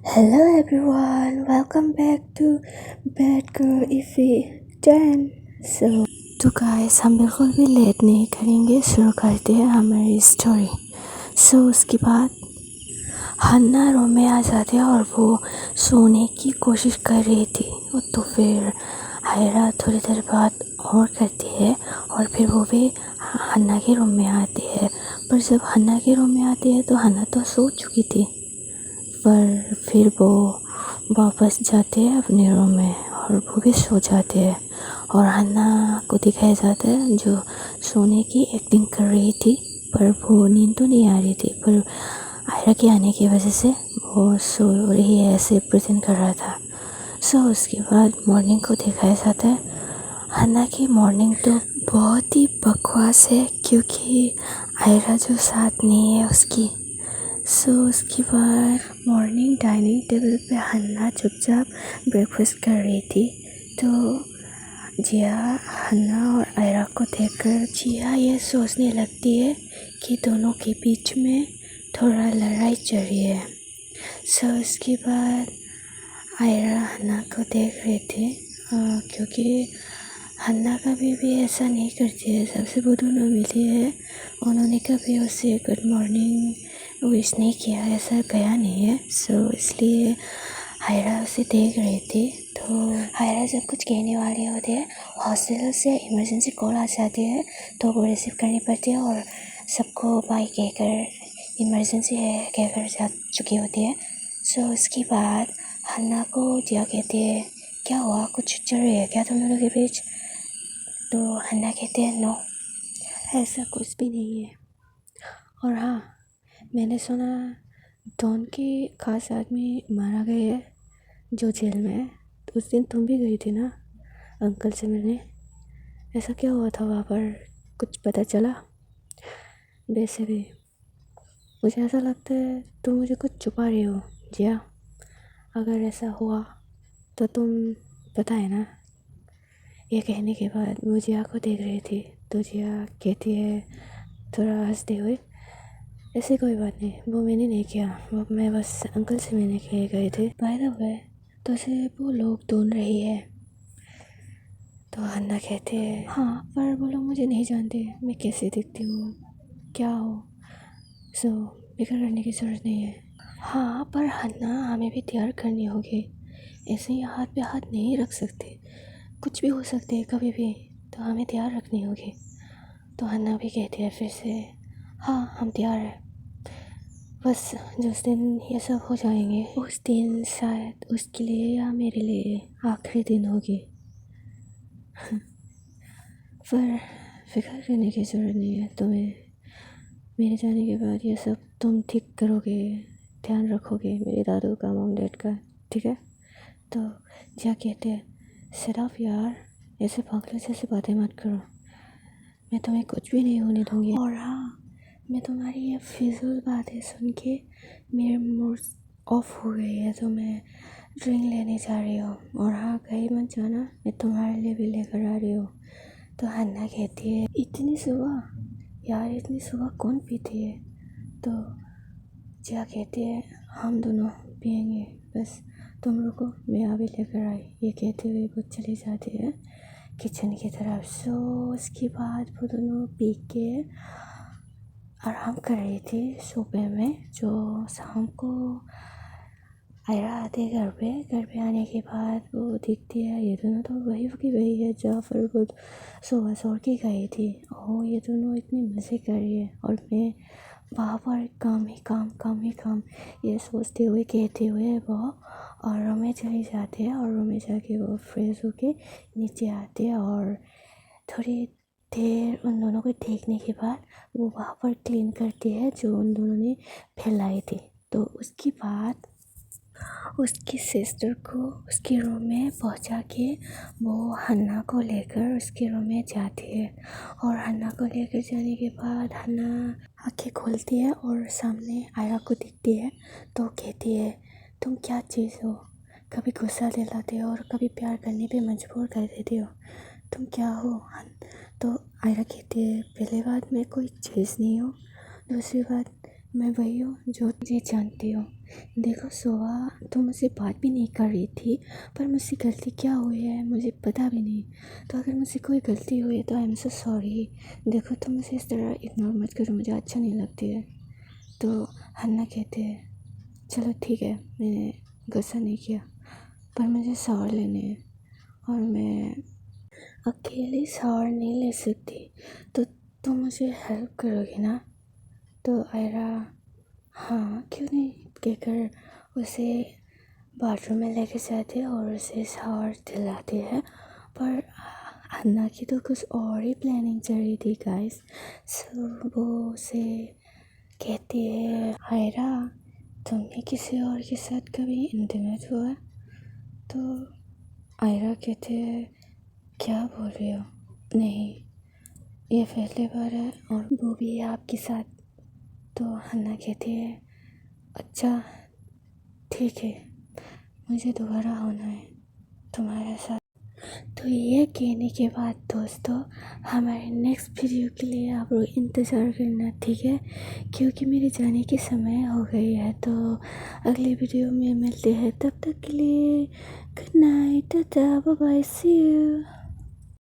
Hello everyone, welcome back to Bad Girl Ify 10. तो guys हम बिल्कुल भी लेट नहीं करेंगे, शुरू करते हैं हमारी स्टोरी। उसके बाद हन्ना रूम में आ जाते हैं और वो सोने की कोशिश कर रही थी। तो फिर हायरा थोड़ी देर बाद और करती है और फिर वो भी हन्ना के रूम में आती है। पर जब हन्ना के रूम में आती है तो हन्ना तो सो चुकी थी। पर फिर वो वापस जाते हैं अपने रूम में और वो भी सो जाते हैं और हन्ना को दिखाया जाता है जो सोने की एक्टिंग कर रही थी, पर वो नींद तो नहीं आ रही थी, पर आयरा के आने की वजह से वो सो रही है ऐसे प्रेजेंट कर रहा था। उसके बाद मॉर्निंग को दिखाया जाता है। हन्ना की मॉर्निंग तो बहुत ही बकवास है क्योंकि आयरा जो साथ नहीं है उसकी। उसके बाद मॉर्निंग डाइनिंग टेबल पे हन्ना चुपचाप ब्रेकफास्ट कर रही थी। तो जिया हन्ना और आयरा को देखकर जिया ये सोचने लगती है कि दोनों के बीच में थोड़ा लड़ाई चल रही है। उसके बाद आयरा हन्ना को देख रहे थे क्योंकि हन्ना कभी भी ऐसा नहीं करती है। सबसे वो दोनों मिली है, उन्होंने कभी उसे गुड मॉर्निंग विश नहीं किया, ऐसा गया नहीं है। इसलिए हायरा उसे देख रही थी। तो हायरा जब कुछ कहने वाली होती है, हॉस्टल से इमरजेंसी कॉल आ जाती है तो वो रिसीव करनी पड़ती है और सबको बाय कहकर इमरजेंसी है कहकर जा चुकी होती है। उसके बाद हन्ना को जिया कहती है, क्या हुआ, कुछ चल रही है क्या तुम दोनों के बीच? तो हन्ना कहते हैं, नो, ऐसा कुछ भी नहीं है। और हाँ, मैंने सुना डॉन के खास आदमी मारा गया है जो जेल में है। तो उस दिन तुम भी गई थी ना अंकल से मिलने, ऐसा क्या हुआ था वहाँ पर, कुछ पता चला? वैसे भी मुझे ऐसा लगता है तुम मुझे कुछ छुपा रही हो जिया। अगर ऐसा हुआ तो तुम बताए ना। ये कहने के बाद वो जिया को देख रही थी तो जिया कहती है थोड़ा हंसते हुए, ऐसी कोई बात नहीं, वो मैंने नहीं किया, वो मैं बस अंकल से मिलने के लिए गए थे। बाय द वे तो सिर्फ वो लोग ढूंढ रही है। तो हन्ना कहते हैं, हाँ पर वो लोग मुझे नहीं जानते, मैं कैसे दिखती हूँ, क्या हो। फिक्र करने की ज़रूरत नहीं है। हाँ पर हन्ना, हमें भी तैयार करनी होगी, ऐसे ही हाथ पे हाथ नहीं रख सकते, कुछ भी हो सकते है कभी भी, तो हमें तैयार रखनी होगी। तो हन्ना भी कहती है फिर से, हाँ हम तैयार हैं, बस जिस दिन ये सब हो जाएंगे उस दिन शायद उसके लिए या मेरे लिए आखिरी दिन होगी। पर फिक्र करने की ज़रूरत नहीं है तुम्हें, मेरे जाने के बाद ये सब तुम ठीक करोगे, ध्यान रखोगे मेरे दादू का, मॉम डैड का, ठीक है? तो जा कहते हैं, सिर्फ यार ऐसे पागलों जैसे बातें मत करो, मैं तुम्हें कुछ भी नहीं होने दूँगी। और हाँ, मैं तुम्हारी ये फिजूल बातें सुन के मेरे मूड ऑफ हो गई है, तो मैं ड्रिंक लेने जा रही हूँ। और हाँ, कहीं मत जाना, मैं तुम्हारे लिए भी लेकर आ रही हूँ। तो हन्ना कहती है, इतनी सुबह यार, इतनी सुबह कौन पीती है? तो जिया कहती है, हम दोनों पियेंगे, बस तुम रुको, मैं अभी लेकर आई। ये कहते हुए वो चली जाती है किचन की तरफ। उसके बाद वो दोनों पी के आराम कर रही थी सोफे में। जो शाम को आयरा आते घर पे आने के बाद वो दिखती है, ये दोनों तो वही की वही है जहाँ पर वो सुबह सो के गई थी। ओह, ये दोनों इतने मज़े कर रही है और मैं वहाँ पर काम ही काम, ये सोचते हुए कहते हुए वो और रूम में चली जाते हैं। और रूम में जाके वो फ्रेश होके नीचे आते हैं और थोड़ी देर उन दोनों को देखने के बाद वो वहाँ पर क्लीन करती है जो उन दोनों ने फैलाई थी। तो उसके बाद उसकी सिस्टर को उसके रूम में पहुंचा के वो हन्ना को लेकर उसके रूम में जाती है। और हन्ना को लेकर जाने के बाद हन्ना आँखें खोलती है और सामने आयरा को दिखती है। तो कहती है, तुम क्या चीज़ हो, कभी गुस्सा दिलाते हो और कभी प्यार करने पे मजबूर कर देते हो, तुम क्या हो? तो आयरा कहती है, पहली बात मैं कोई चीज़ नहीं हूँ, दूसरी बात मैं वही हूँ जो तुझे जानती हूँ। देखो सुबह तो मुझसे बात भी नहीं कर रही थी, पर मुझसे गलती क्या हुई है मुझे पता भी नहीं। तो अगर मुझसे कोई गलती हुई है तो आई एम सो सॉरी। देखो तुम मुझे इस तरह इग्नोर मत करो, मुझे अच्छा नहीं लगती है। तो हन्ना कहते हैं चलो ठीक है, मैंने गुस्सा नहीं किया, पर मुझे शावर लेने हैं और मैं अकेले शावर नहीं ले सकती, तो तुम मुझे हेल्प करोगी ना। तो आयरा हाँ क्यों नहीं कहकर उसे बाथरूम में लेके जाते हैं और उसे शावर दिलाते हैं। पर हन्ना की तो कुछ और ही प्लानिंग चल रही थी गाइस। सो वो उसे कहती है आयरा तुमने किसी और के साथ कभी इंटीमेट हुआ है? तो आयरा कहते हैं क्या बोल रही हो, नहीं ये पहली बार है और वो भी आपके साथ। तो हन्ना कहती है अच्छा ठीक है, मुझे दोबारा होना है तुम्हारे साथ। तो ये कहने के बाद दोस्तों हमारे नेक्स्ट वीडियो के लिए आप लोग इंतज़ार करना, ठीक है, क्योंकि मेरे जाने की समय हो गई है। तो अगले वीडियो में मिलते हैं, तब तक के लिए good night, tata, bye bye, see you.